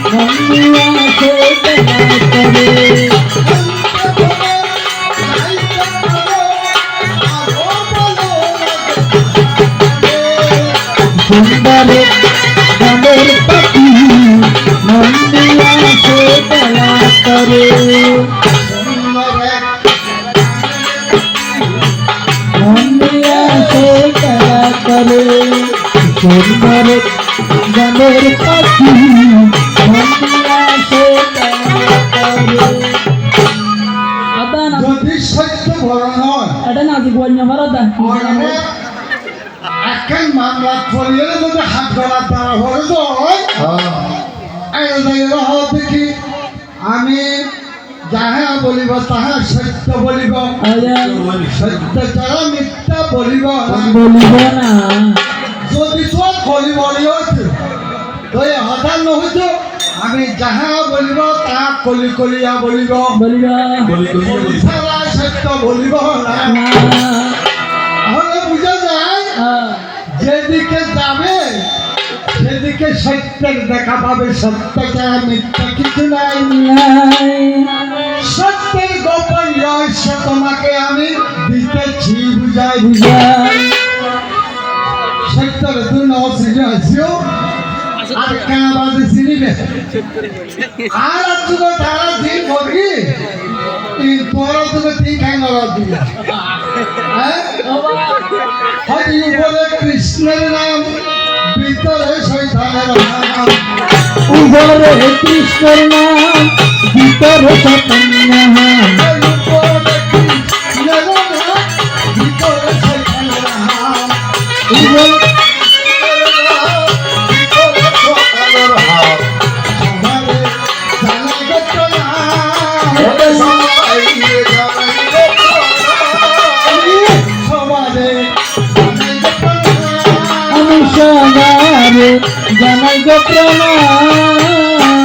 মন্দিরা সে খেলা করে সুন্দরে গানের পাখি মন্দিরা সে খেলা করে মন্দিরা সে খেলা করে সুন্দরে গানের পাখি মন্দিরা সে খেলা করে যদি সত্য বড় নয় এটা নাজি গোয়ান্য ভারত এখন মামলা পড়িয়ে যদি হাত গলার দ্বারা হয়ে যায় দেখি আমি যাহা বলিব তাহা সত্য বলিব সত্য ছাড়া মিথ্যা বলিব বলিব না যদি তোর কলি বলিও তুই হঠাৎ নহইত আমি যাহা বলিব তাহা কলি কলিয়া বলিব সারা সত্য বলিব না তাহলে বুঝা যায় যেদিকে যাবে সেদিকে সত্যের দেখা পাবে সত্য ছাড়া মিথ্যা কিছু নাই সত্যের গোপন রহস্য তোমাকে আমি দিতেছি বুঝাই সত্যের তুমি অসুবিধা আসিও আর কেন বাজে চিনিবে আর তুমি তারা দিন বলি তোরা তুমি তিন খাই নড়া দিবে হয়তো উপরে কৃষ্ণের নাম ভিতরে শৈতানের নাম উপরে কৃষ্ণের নাম ভিতরে শৈতানের নাম উপরে কৃষ্ণের নাম ভিতরে শৈতানের নাম জানাই গো প্রণাম